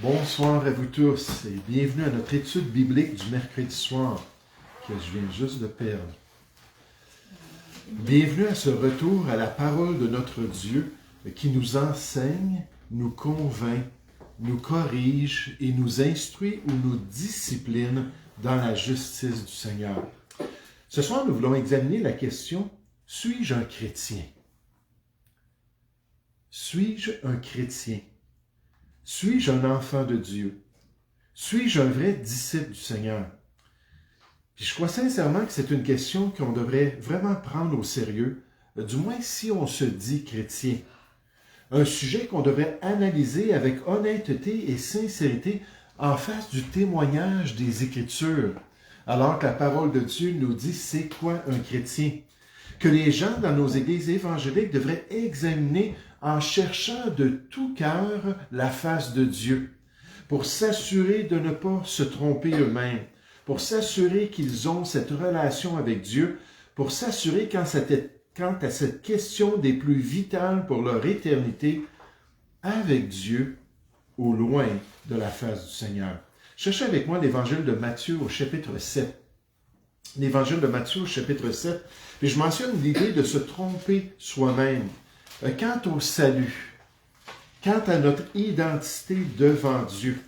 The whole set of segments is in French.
Bonsoir à vous tous et bienvenue à notre étude biblique du mercredi soir que je viens juste de perdre. Bienvenue à ce retour à la parole de notre Dieu qui nous enseigne, nous convainc, nous corrige et nous instruit ou nous discipline dans la justice du Seigneur. Ce soir, nous voulons examiner la question « Suis-je un chrétien? » Suis-je un chrétien? Suis-je un enfant de Dieu? Suis-je un vrai disciple du Seigneur? Puis je crois sincèrement que c'est une question qu'on devrait vraiment prendre au sérieux, du moins si on se dit chrétien. Un sujet qu'on devrait analyser avec honnêteté et sincérité en face du témoignage des Écritures, alors que la parole de Dieu nous dit c'est quoi un chrétien, que les gens dans nos églises évangéliques devraient examiner en cherchant de tout cœur la face de Dieu, pour s'assurer de ne pas se tromper eux-mêmes, pour s'assurer qu'ils ont cette relation avec Dieu, pour s'assurer quant à cette question des plus vitales pour leur éternité, avec Dieu, au loin de la face du Seigneur. Cherchez avec moi l'Évangile de Matthieu au chapitre 7. L'Évangile de Matthieu au chapitre 7, et je mentionne l'idée de se tromper soi-même. Quant au salut, quant à notre identité devant Dieu.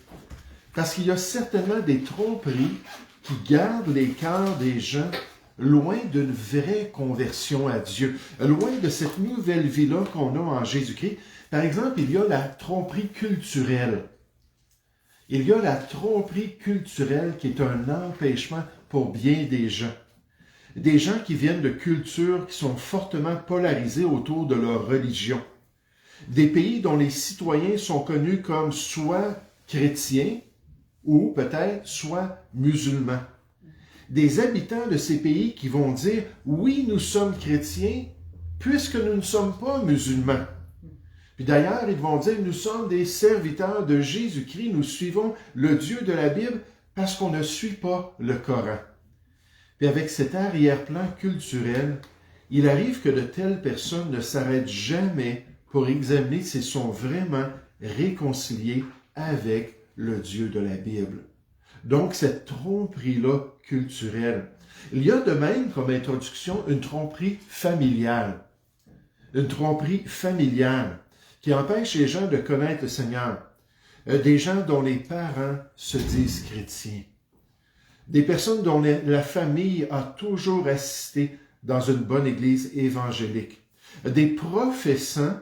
Parce qu'il y a certainement des tromperies qui gardent les cœurs des gens loin d'une vraie conversion à Dieu, loin de cette nouvelle vie-là qu'on a en Jésus-Christ. Par exemple, il y a la tromperie culturelle. Il y a la tromperie culturelle qui est un empêchement pour bien des gens. Des gens qui viennent de cultures qui sont fortement polarisées autour de leur religion. Des pays dont les citoyens sont connus comme soit chrétiens ou peut-être soit musulmans. Des habitants de ces pays qui vont dire « Oui, nous sommes chrétiens puisque nous ne sommes pas musulmans. » Puis d'ailleurs, ils vont dire « Nous sommes des serviteurs de Jésus-Christ, nous suivons le Dieu de la Bible parce qu'on ne suit pas le Coran. » Puis avec cet arrière-plan culturel, il arrive que de telles personnes ne s'arrêtent jamais pour examiner s'ils sont vraiment réconciliés avec le Dieu de la Bible. Donc, cette tromperie-là culturelle. Il y a de même, comme introduction, une tromperie familiale. Une tromperie familiale qui empêche les gens de connaître le Seigneur. Des gens dont les parents se disent chrétiens. Des personnes dont la famille a toujours assisté dans une bonne église évangélique. Des professants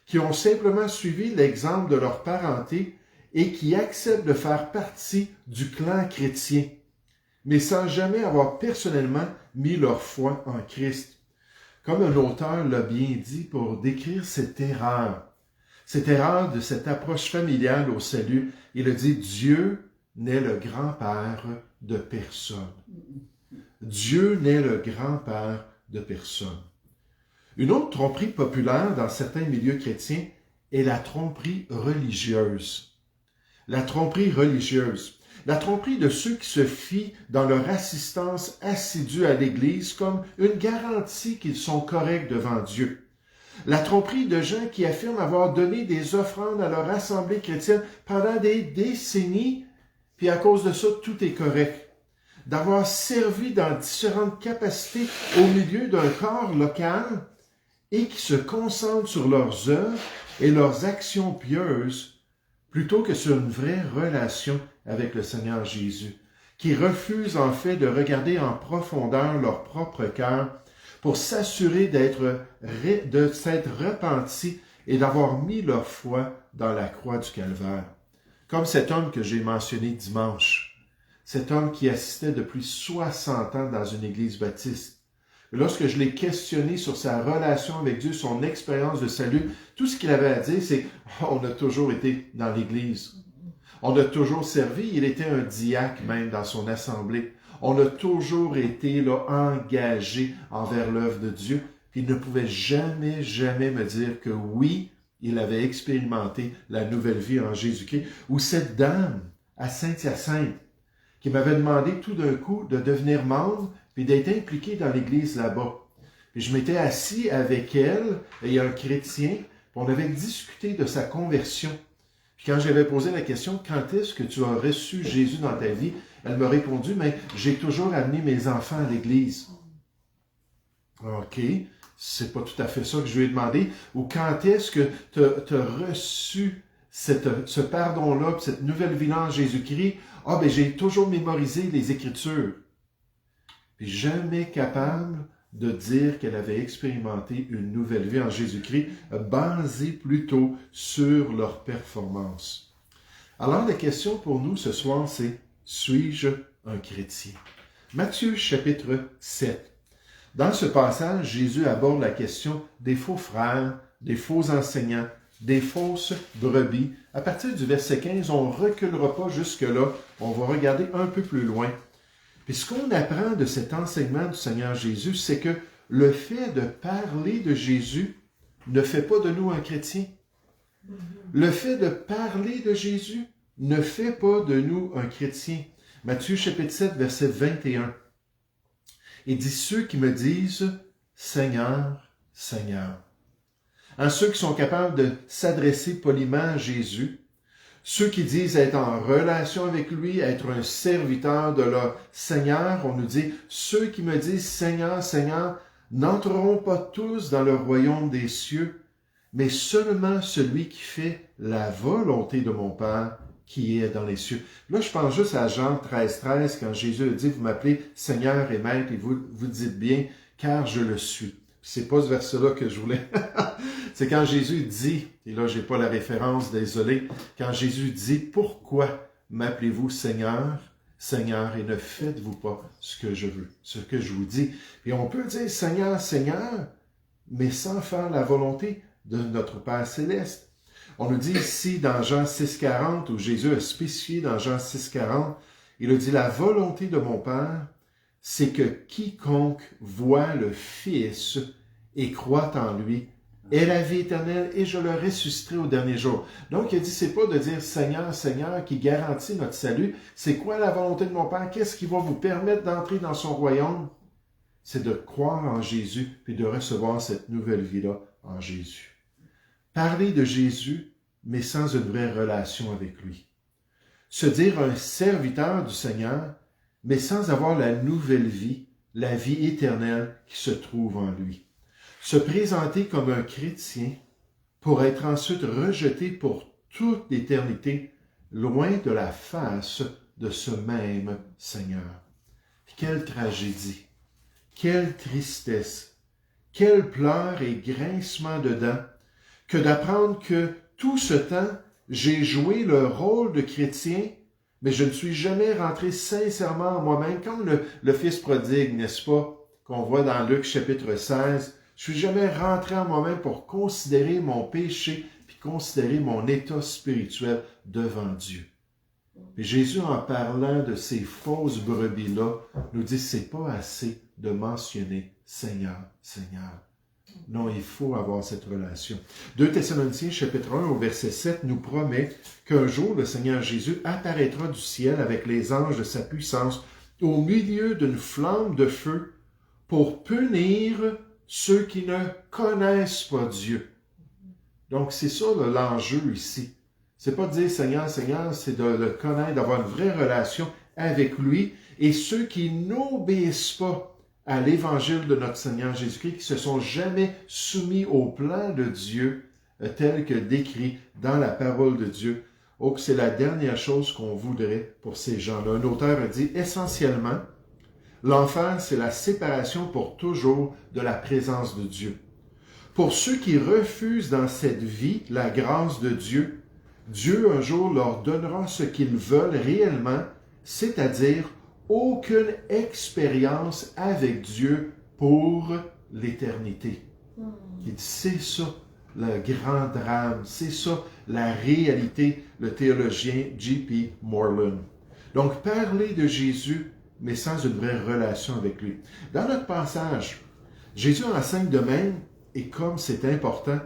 qui ont simplement suivi l'exemple de leur parenté et qui acceptent de faire partie du clan chrétien, mais sans jamais avoir personnellement mis leur foi en Christ. Comme un auteur l'a bien dit pour décrire cette erreur de cette approche familiale au salut, il a dit « Dieu n'est le grand-père de personne. » Dieu n'est le grand-père de personne. Une autre tromperie populaire dans certains milieux chrétiens est la tromperie religieuse. La tromperie religieuse. La tromperie de ceux qui se fient dans leur assistance assidue à l'Église comme une garantie qu'ils sont corrects devant Dieu. La tromperie de gens qui affirment avoir donné des offrandes à leur assemblée chrétienne pendant des décennies, puis à cause de ça, tout est correct. D'avoir servi dans différentes capacités au milieu d'un corps local et qui se concentrent sur leurs œuvres et leurs actions pieuses plutôt que sur une vraie relation avec le Seigneur Jésus, qui refusent en fait de regarder en profondeur leur propre cœur pour s'assurer de s'être repentis et d'avoir mis leur foi dans la croix du Calvaire. Comme cet homme que j'ai mentionné dimanche, cet homme qui assistait depuis 60 ans dans une église baptiste. Lorsque je l'ai questionné sur sa relation avec Dieu, son expérience de salut, tout ce qu'il avait à dire, c'est « On a toujours été dans l'église. On a toujours servi. » Il était un diacre même dans son assemblée. On a toujours été là, engagé envers l'œuvre de Dieu. Puis il ne pouvait jamais me dire que oui, il avait expérimenté la nouvelle vie en Jésus-Christ. Ou cette dame à Saint-Hyacinthe qui m'avait demandé tout d'un coup de devenir membre puis d'être impliqué dans l'église là-bas. Puis je m'étais assis avec elle et un chrétien, puis on avait discuté de sa conversion. Puis quand j'avais posé la question, quand est-ce que tu as reçu Jésus dans ta vie? Elle m'a répondu, mais j'ai toujours amené mes enfants à l'église. OK, c'est pas tout à fait ça que je lui ai demandé. Ou quand est-ce que tu as reçu ce pardon-là, cette nouvelle vie-là en Jésus-Christ? Ah, ben j'ai toujours mémorisé les Écritures. Puis jamais capable de dire qu'elle avait expérimenté une nouvelle vie en Jésus-Christ, basée plutôt sur leur performance. Alors la question pour nous ce soir, c'est « Suis-je un chrétien? » Matthieu chapitre 7. Dans ce passage, Jésus aborde la question des faux frères, des faux enseignants, des fausses brebis. À partir du verset 15, on ne reculera pas jusque-là, on va regarder un peu plus loin. Puis ce qu'on apprend de cet enseignement du Seigneur Jésus, c'est que le fait de parler de Jésus ne fait pas de nous un chrétien. Le fait de parler de Jésus ne fait pas de nous un chrétien. Matthieu chapitre 7, verset 21. Il dit « Ceux qui me disent « Seigneur, Seigneur ». Ceux qui sont capables de s'adresser poliment à Jésus, ceux qui disent être en relation avec lui, être un serviteur de leur Seigneur, on nous dit « Ceux qui me disent « Seigneur, Seigneur » n'entreront pas tous dans le royaume des cieux, mais seulement celui qui fait la volonté de mon Père qui est dans les cieux. » Là, je pense juste à Jean 13, quand Jésus a dit « Vous m'appelez Seigneur et Maître, et vous dites bien, car je le suis. » C'est pas ce verset-là que je voulais. C'est quand Jésus dit, et là, j'ai pas la référence, désolé, quand Jésus dit « Pourquoi m'appelez-vous Seigneur, Seigneur, et ne faites-vous pas ce que je veux, ce que je vous dis. » Et on peut dire « Seigneur, Seigneur », mais sans faire la volonté de notre Père céleste. On nous dit ici dans Jean 6,40, où Jésus a spécifié dans Jean 6,40, il a dit « La volonté de mon Père, c'est que quiconque voit le Fils et croit en lui ait la vie éternelle et je le ressusciterai au dernier jour. » Donc il a dit, c'est pas de dire « Seigneur, Seigneur » qui garantit notre salut. C'est quoi la volonté de mon Père? Qu'est-ce qui va vous permettre d'entrer dans son royaume? C'est de croire en Jésus puis de recevoir cette nouvelle vie-là en Jésus. Parler de Jésus, mais sans une vraie relation avec lui. Se dire un serviteur du Seigneur, mais sans avoir la nouvelle vie, la vie éternelle qui se trouve en lui. Se présenter comme un chrétien pour être ensuite rejeté pour toute l'éternité, loin de la face de ce même Seigneur. Quelle tragédie, quelle tristesse, quel pleurs et grincement de dents, que d'apprendre que tout ce temps, j'ai joué le rôle de chrétien, mais je ne suis jamais rentré sincèrement en moi-même, comme le fils prodigue, n'est-ce pas, qu'on voit dans Luc chapitre 16. Je suis jamais rentré en moi-même pour considérer mon péché, puis considérer mon état spirituel devant Dieu. Et Jésus, en parlant de ces fausses brebis-là, nous dit, c'est pas assez de mentionner Seigneur, Seigneur. Non, il faut avoir cette relation. 2 Thessaloniciens, chapitre 1, au verset 7, nous promet qu'un jour, le Seigneur Jésus apparaîtra du ciel avec les anges de sa puissance au milieu d'une flamme de feu pour punir ceux qui ne connaissent pas Dieu. Donc, c'est ça l'enjeu ici. C'est pas de dire Seigneur, Seigneur, c'est de le connaître, d'avoir une vraie relation avec lui. Et ceux qui n'obéissent pas à l'évangile de notre Seigneur Jésus-Christ, qui se sont jamais soumis au plan de Dieu tel que décrit dans la parole de Dieu. Oh, que c'est la dernière chose qu'on voudrait pour ces gens-là. Un auteur a dit, essentiellement, l'enfer, c'est la séparation pour toujours de la présence de Dieu. Pour ceux qui refusent dans cette vie la grâce de Dieu, Dieu un jour leur donnera ce qu'ils veulent réellement, c'est-à-dire aucune expérience avec Dieu pour l'éternité. C'est ça le grand drame, c'est ça la réalité, le théologien J.P. Moreland. Donc, parler de Jésus, mais sans une vraie relation avec lui. Dans notre passage, Jésus enseigne de même, et comme c'est important,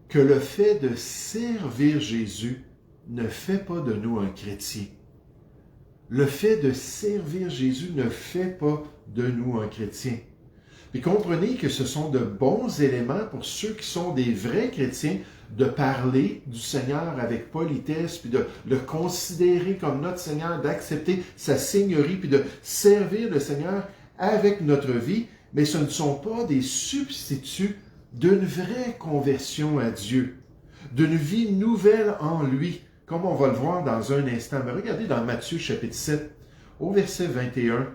que le fait de servir Jésus ne fait pas de nous un chrétien. Le fait de servir Jésus ne fait pas de nous un chrétien. Puis comprenez que ce sont de bons éléments pour ceux qui sont des vrais chrétiens de parler du Seigneur avec politesse, puis de le considérer comme notre Seigneur, d'accepter sa seigneurie, puis de servir le Seigneur avec notre vie, mais ce ne sont pas des substituts d'une vraie conversion à Dieu, d'une vie nouvelle en lui, comme on va le voir dans un instant. Mais regardez dans Matthieu chapitre 7, au verset 21,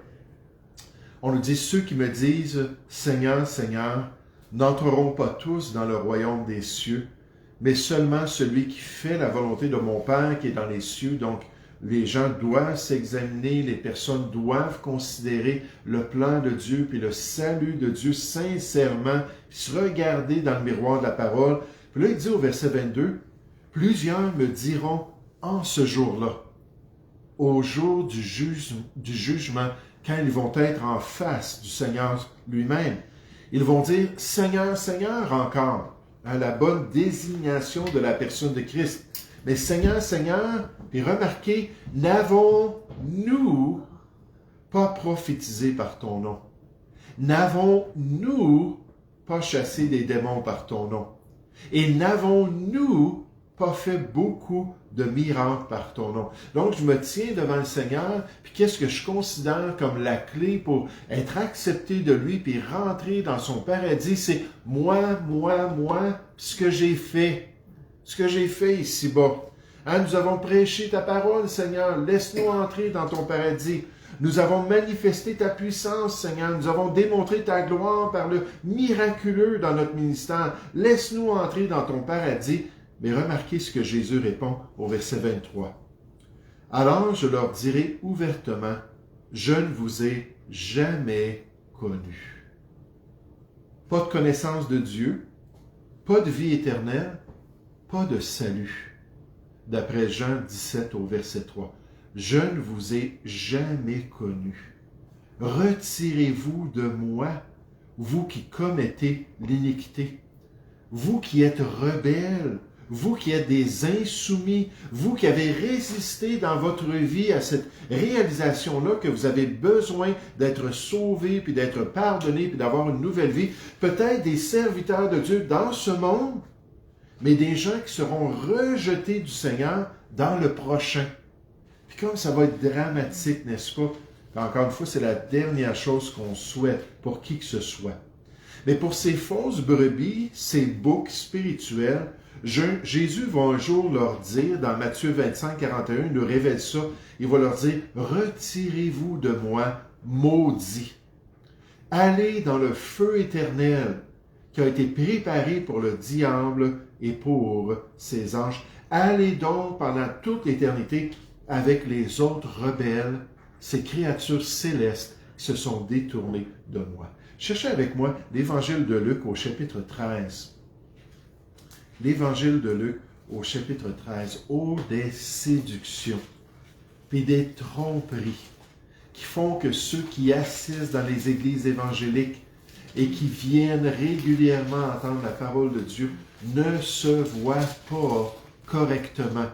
on nous dit « Ceux qui me disent « Seigneur, Seigneur », n'entreront pas tous dans le royaume des cieux, mais seulement celui qui fait la volonté de mon Père qui est dans les cieux. » Donc, les gens doivent s'examiner, les personnes doivent considérer le plan de Dieu, puis le salut de Dieu sincèrement, puis se regarder dans le miroir de la parole. Puis là, il dit au verset 22, « Plusieurs me diront en ce jour-là, au jour du jugement, quand ils vont être en face du Seigneur lui-même. Ils vont dire « Seigneur, Seigneur » encore, à la bonne désignation de la personne de Christ. Mais Seigneur, Seigneur, puis remarquez, n'avons-nous pas prophétisé par ton nom? N'avons-nous pas chassé des démons par ton nom? Et n'avons-nous pas fait beaucoup de miracles par ton nom? Donc, je me tiens devant le Seigneur, puis qu'est-ce que je considère comme la clé pour être accepté de lui, puis rentrer dans son paradis, c'est moi, ce que j'ai fait. Ce que j'ai fait ici-bas. Hein, nous avons prêché ta parole, Seigneur. Laisse-nous entrer dans ton paradis. Nous avons manifesté ta puissance, Seigneur. Nous avons démontré ta gloire par le miraculeux dans notre ministère. Laisse-nous entrer dans ton paradis. Mais remarquez ce que Jésus répond au verset 23. Alors je leur dirai ouvertement, je ne vous ai jamais connus. Pas de connaissance de Dieu, pas de vie éternelle, pas de salut. D'après Jean 17 au verset 3. Je ne vous ai jamais connus. Retirez-vous de moi, vous qui commettez l'iniquité. Vous qui êtes rebelles, vous qui êtes des insoumis, vous qui avez résisté dans votre vie à cette réalisation-là que vous avez besoin d'être sauvés, puis d'être pardonnés, puis d'avoir une nouvelle vie, peut-être des serviteurs de Dieu dans ce monde, mais des gens qui seront rejetés du Seigneur dans le prochain. Puis comme ça va être dramatique, n'est-ce pas? Encore une fois, c'est la dernière chose qu'on souhaite pour qui que ce soit. Mais pour ces fausses brebis, ces boucs spirituels, Jésus va un jour leur dire, dans Matthieu 25, 41, il nous révèle ça, il va leur dire, « Retirez-vous de moi, maudits. Allez dans le feu éternel qui a été préparé pour le diable et pour ses anges. Allez donc pendant toute l'éternité avec les autres rebelles, ces créatures célestes qui se sont détournées de moi. » Cherchez avec moi l'Évangile de Luc au chapitre 13. L'Évangile de Luc au chapitre 13. Oh, des séductions, puis des tromperies qui font que ceux qui assistent dans les églises évangéliques et qui viennent régulièrement entendre la parole de Dieu ne se voient pas correctement,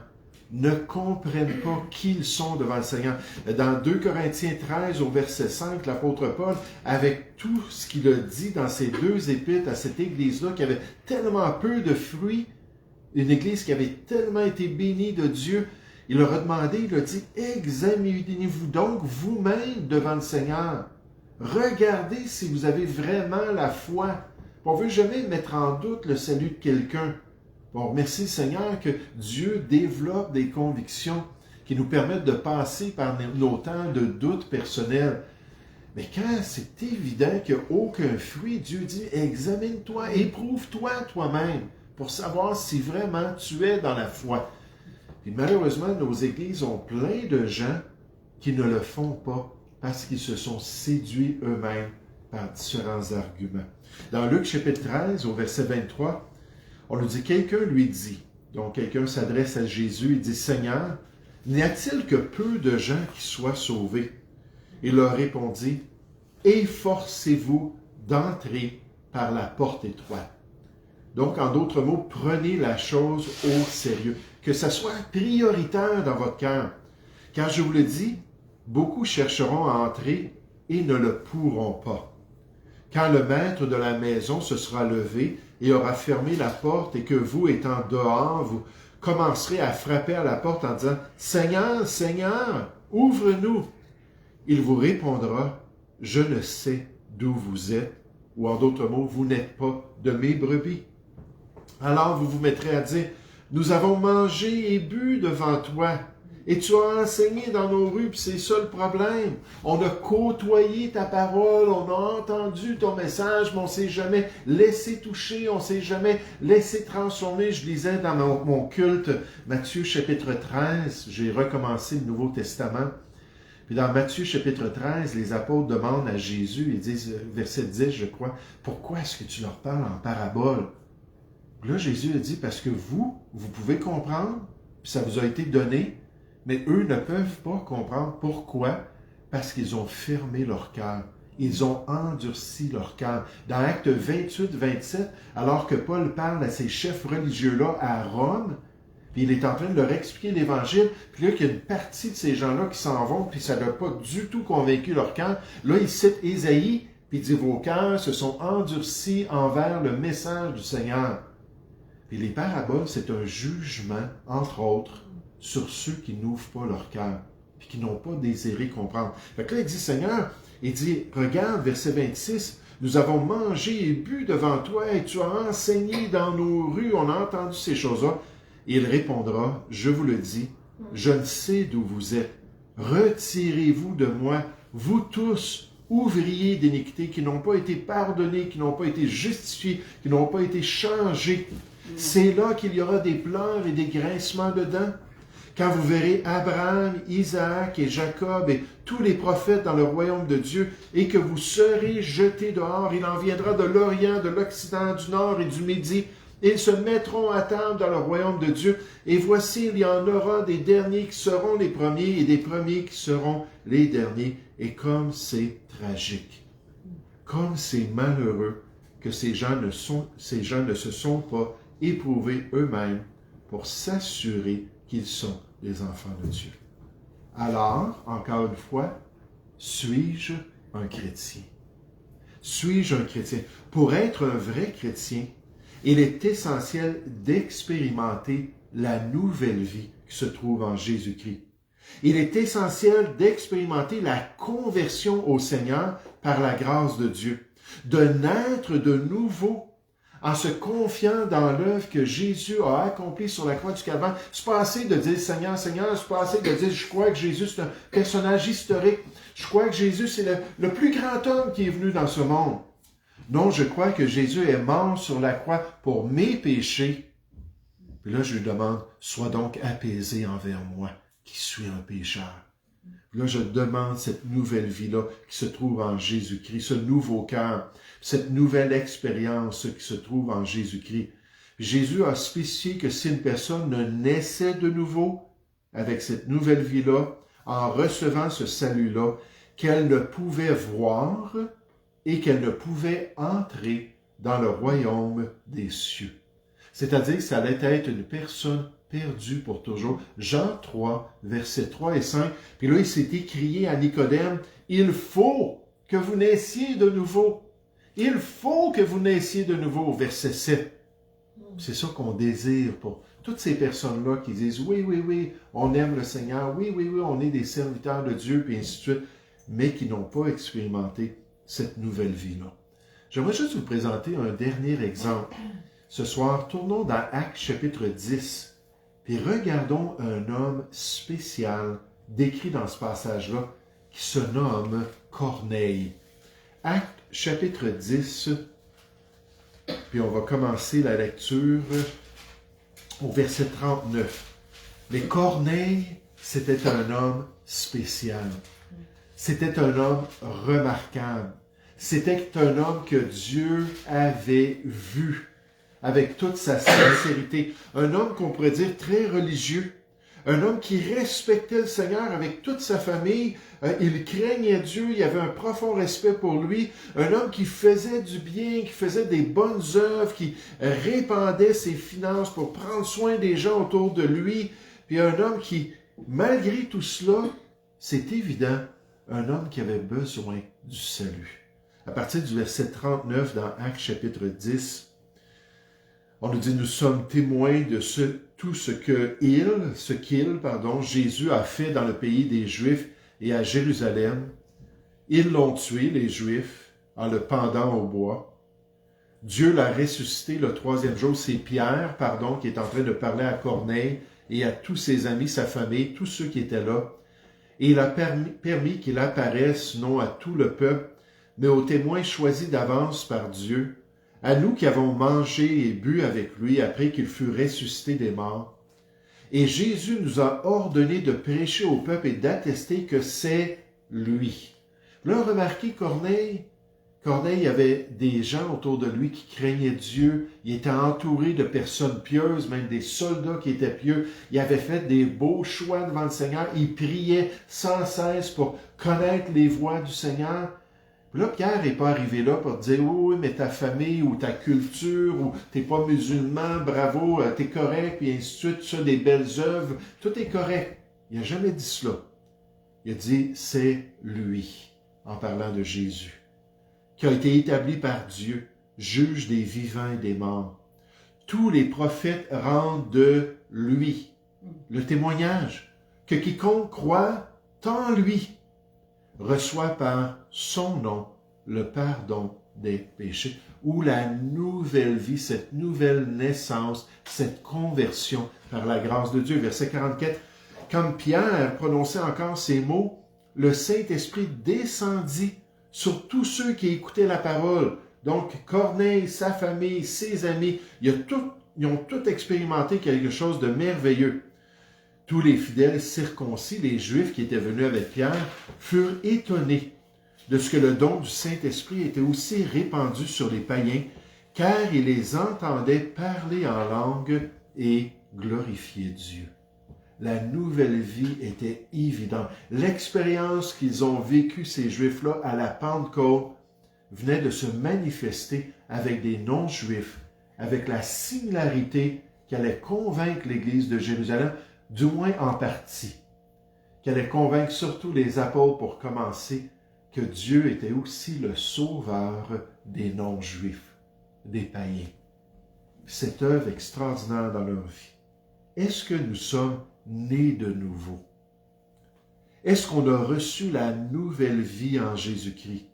ne comprennent pas qui ils sont devant le Seigneur. Dans 2 Corinthiens 13, au verset 5, l'apôtre Paul, avec tout ce qu'il a dit dans ces deux épîtres à cette église-là, qui avait tellement peu de fruits, une église qui avait tellement été bénie de Dieu, il leur a demandé, il a dit, examinez-vous donc vous-même devant le Seigneur. Regardez si vous avez vraiment la foi. On ne veut jamais mettre en doute le salut de quelqu'un. On remercie le Seigneur que Dieu développe des convictions qui nous permettent de passer par nos temps de doute personnel. Mais quand c'est évident qu'il n'y a aucun fruit, Dieu dit, examine-toi, éprouve-toi toi-même pour savoir si vraiment tu es dans la foi. Et malheureusement, nos églises ont plein de gens qui ne le font pas parce qu'ils se sont séduits eux-mêmes par différents arguments. Dans Luc chapitre 13, au verset 23, on nous dit, quelqu'un lui dit, donc quelqu'un s'adresse à Jésus, il dit, Seigneur, n'y a-t-il que peu de gens qui soient sauvés? Il leur répondit, efforcez-vous d'entrer par la porte étroite. Donc, en d'autres mots, prenez la chose au sérieux, que ça soit prioritaire dans votre cœur. Car je vous le dis, beaucoup chercheront à entrer et ne le pourront pas. Quand le maître de la maison se sera levé et aura fermé la porte et que vous, étant dehors, vous commencerez à frapper à la porte en disant « Seigneur, Seigneur, ouvre-nous » il vous répondra « Je ne sais d'où vous êtes » ou en d'autres mots, « Vous n'êtes pas de mes brebis ». Alors vous vous mettrez à dire « Nous avons mangé et bu devant toi, et tu as enseigné dans nos rues, puis c'est ça le problème. On a côtoyé ta parole, on a entendu ton message, mais on ne s'est jamais laissé toucher, on ne s'est jamais laissé transformer. » Je lisais dans mon culte Matthieu chapitre 13, j'ai recommencé le Nouveau Testament. Puis dans Matthieu chapitre 13, les apôtres demandent à Jésus, ils disent, verset 10, je crois, « Pourquoi est-ce que tu leur parles en parabole? » Là, Jésus a dit, « Parce que vous pouvez comprendre, puis ça vous a été donné, mais eux ne peuvent pas comprendre. Pourquoi? Parce qu'ils ont fermé leur cœur. Ils ont endurci leur cœur. » Dans Actes 28-27, alors que Paul parle à ces chefs religieux-là à Rome, puis il est en train de leur expliquer l'Évangile, puis là, il y a une partie de ces gens-là qui s'en vont, puis ça n'a pas du tout convaincu leur cœur. Là, il cite Ésaïe, puis il dit « Vos cœurs se sont endurcis envers le message du Seigneur. » Puis les paraboles, c'est un jugement, entre autres, sur ceux qui n'ouvrent pas leur cœur, puis qui n'ont pas désiré comprendre. Fait que là, il dit, Seigneur, il dit, regarde, verset 26, « Nous avons mangé et bu devant toi, et tu as enseigné dans nos rues, on a entendu ces choses-là. » Et il répondra, « Je vous le dis, je ne sais d'où vous êtes. Retirez-vous de moi, vous tous, ouvriers d'iniquité, qui n'ont pas été pardonnés, qui n'ont pas été justifiés, qui n'ont pas été changés. C'est là qu'il y aura des pleurs et des grincements de dents. Quand vous verrez Abraham, Isaac et Jacob et tous les prophètes dans le royaume de Dieu, et que vous serez jetés dehors, il en viendra de l'Orient, de l'Occident, du Nord et du Midi. Ils se mettront à table dans le royaume de Dieu, et voici, il y en aura des derniers qui seront les premiers, et des premiers qui seront les derniers. Et comme c'est tragique, comme c'est malheureux que ces gens ne se sont pas éprouvés eux-mêmes pour s'assurer qu'ils sont les enfants de Dieu. Alors, encore une fois, suis-je un chrétien? Suis-je un chrétien? Pour être un vrai chrétien, il est essentiel d'expérimenter la nouvelle vie qui se trouve en Jésus-Christ. Il est essentiel d'expérimenter la conversion au Seigneur par la grâce de Dieu, de naître de nouveau en se confiant dans l'œuvre que Jésus a accomplie sur la croix du Calvaire. C'est pas assez de dire Seigneur, Seigneur, c'est pas assez de dire je crois que Jésus c'est un personnage historique, je crois que Jésus c'est le plus grand homme qui est venu dans ce monde. Non, je crois que Jésus est mort sur la croix pour mes péchés. Puis là, je lui demande, sois donc apaisé envers moi, qui suis un pécheur. Puis là, je demande cette nouvelle vie-là qui se trouve en Jésus-Christ, ce nouveau cœur, cette nouvelle expérience qui se trouve en Jésus-Christ. Jésus a spécifié que si une personne ne naissait de nouveau avec cette nouvelle vie-là, en recevant ce salut-là, qu'elle ne pouvait voir et qu'elle ne pouvait entrer dans le royaume des cieux. C'est-à-dire que ça allait être une personne perdue pour toujours. Jean 3, versets 3 et 5. Puis là, il s'est écrié à Nicodème, « Il faut que vous naissiez de nouveau. Il faut que vous naissiez de nouveau. » Verset 7. C'est ça qu'on désire pour toutes ces personnes-là qui disent, « Oui, oui, oui, on aime le Seigneur. Oui, oui, oui, on est des serviteurs de Dieu, puis ainsi de suite. » Mais qui n'ont pas expérimenté cette nouvelle vie-là. J'aimerais juste vous présenter un dernier exemple. Ce soir, tournons dans Actes chapitre 10, puis regardons un homme spécial décrit dans ce passage-là, qui se nomme Corneille. Actes chapitre 10, puis on va commencer la lecture au verset 39. Mais Corneille, c'était un homme spécial. C'était un homme remarquable. C'était un homme que Dieu avait vu avec toute sa sincérité. Un homme qu'on pourrait dire très religieux. Un homme qui respectait le Seigneur avec toute sa famille. Il craignait Dieu, il avait un profond respect pour lui. Un homme qui faisait du bien, qui faisait des bonnes œuvres, qui répandait ses finances pour prendre soin des gens autour de lui. Puis un homme qui, malgré tout cela, c'est évident, un homme qui avait besoin du salut. À partir du verset 39 dans Actes chapitre 10, On nous dit, nous sommes témoins de tout ce qu'il, Jésus a fait dans le pays des Juifs et à Jérusalem. Ils l'ont tué, les Juifs, en le pendant au bois. Dieu l'a ressuscité le troisième jour. C'est Pierre, qui est en train de parler à Corneille et à tous ses amis, sa famille, tous ceux qui étaient là. Et il a permis qu'il apparaisse non à tout le peuple, mais aux témoins choisis d'avance par Dieu, à nous qui avons mangé et bu avec lui après qu'il fut ressuscité des morts. Et Jésus nous a ordonné de prêcher au peuple et d'attester que c'est lui. Là, remarquez Corneille avait des gens autour de lui qui craignaient Dieu. Il était entouré de personnes pieuses, même des soldats qui étaient pieux. Il avait fait des beaux choix devant le Seigneur. Il priait sans cesse pour connaître les voies du Seigneur. Là, Pierre n'est pas arrivé là pour dire « Oui, mais ta famille ou ta culture, ou t'es pas musulman, bravo, t'es correct, puis ainsi de suite, tu as des belles œuvres, tout est correct. » Il n'a jamais dit cela. Il a dit « C'est lui », en parlant de Jésus, qui a été établi par Dieu, juge des vivants et des morts. Tous les prophètes rendent de lui le témoignage que quiconque croit en lui reçoit par son nom le pardon des péchés ou la nouvelle vie, cette nouvelle naissance, cette conversion par la grâce de Dieu. Verset 44, comme Pierre prononçait encore ces mots, le Saint-Esprit descendit sur tous ceux qui écoutaient la parole. Donc, Corneille, sa famille, ses amis, ils ont tous expérimenté quelque chose de merveilleux. Tous les fidèles circoncis, les Juifs qui étaient venus avec Pierre, furent étonnés de ce que le don du Saint-Esprit était aussi répandu sur les païens, car ils les entendaient parler en langue et glorifier Dieu. La nouvelle vie était évidente. L'expérience qu'ils ont vécue, ces Juifs-là, à la Pentecôte, venait de se manifester avec des non-Juifs, avec la similarité qui allait convaincre l'Église de Jérusalem, du moins en partie, qui allait convaincre surtout les apôtres pour commencer que Dieu était aussi le sauveur des non-juifs, des païens. Cette œuvre extraordinaire dans leur vie. Est-ce que nous sommes nés de nouveau? Est-ce qu'on a reçu la nouvelle vie en Jésus-Christ?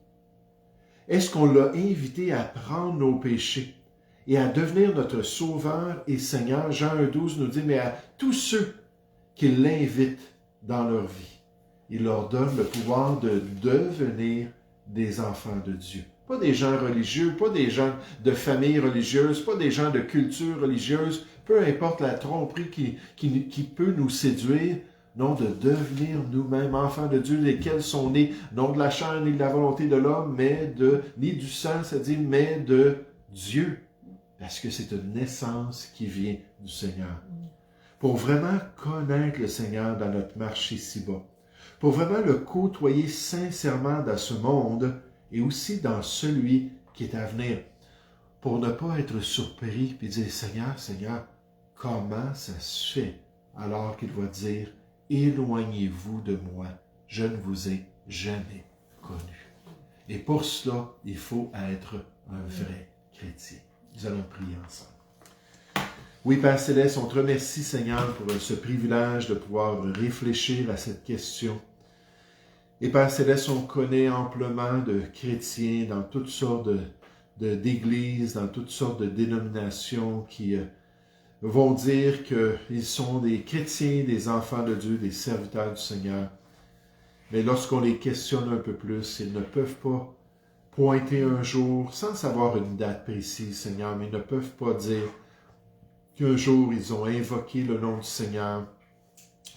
Est-ce qu'on l'a invité à prendre nos péchés et à devenir notre Sauveur et Seigneur? Jean 1,12 nous dit, mais à tous ceux qui l'invitent dans leur vie, il leur donne le pouvoir de devenir des enfants de Dieu. Pas des gens religieux, pas des gens de famille religieuse, pas des gens de culture religieuse, peu importe la tromperie qui peut nous séduire, non, de devenir nous-mêmes enfants de Dieu, lesquels sont nés, non de la chair ni de la volonté de l'homme, ni du sang, c'est-à-dire, mais de Dieu. Parce que c'est une naissance qui vient du Seigneur. Pour vraiment connaître le Seigneur dans notre marche ici-bas, pour vraiment le côtoyer sincèrement dans ce monde et aussi dans celui qui est à venir, pour ne pas être surpris et dire « Seigneur, Seigneur, comment ça se fait? » alors qu'il va dire « Éloignez-vous de moi, je ne vous ai jamais connu. » Et pour cela, il faut être un vrai chrétien. Nous allons prier ensemble. Oui, Père Céleste, on te remercie, Seigneur, pour ce privilège de pouvoir réfléchir à cette question. Et Père Céleste, on connaît amplement de chrétiens dans toutes sortes d'églises, dans toutes sortes de dénominations qui vont dire qu'ils sont des chrétiens, des enfants de Dieu, des serviteurs du Seigneur. Mais lorsqu'on les questionne un peu plus, ils ne peuvent pas pointer un jour, sans savoir une date précise, Seigneur, mais ils ne peuvent pas dire qu'un jour ils ont invoqué le nom du Seigneur,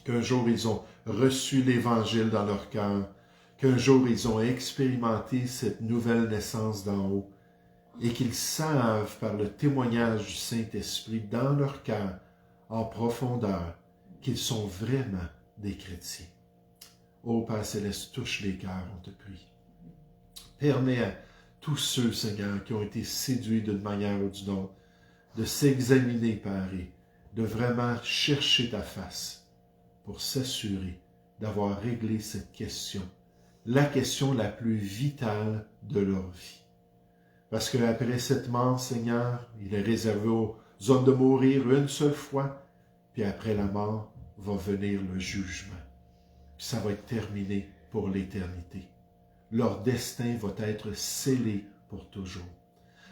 qu'un jour ils ont reçu l'Évangile dans leur cœur, qu'un jour ils ont expérimenté cette nouvelle naissance d'en haut, et qu'ils savent par le témoignage du Saint-Esprit dans leur cœur, en profondeur, qu'ils sont vraiment des chrétiens. Ô Père Céleste, touche les cœurs, on te prie. Permets à tous ceux, Seigneur, qui ont été séduits d'une manière ou d'une autre, de s'examiner, Père, et de vraiment chercher ta face pour s'assurer d'avoir réglé cette question, la question la plus vitale de leur vie. Parce qu'après cette mort, Seigneur, il est réservé aux besoin de mourir une seule fois, puis après la mort va venir le jugement. Puis ça va être terminé pour l'éternité. Leur destin va être scellé pour toujours.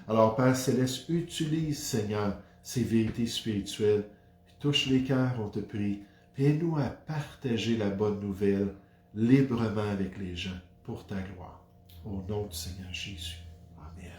Alors, Père Céleste, utilise, Seigneur, ces vérités spirituelles, puis touche les cœurs, on te prie, puis aide-nous à partager la bonne nouvelle librement avec les gens, pour ta gloire. Au nom du Seigneur Jésus. Amen.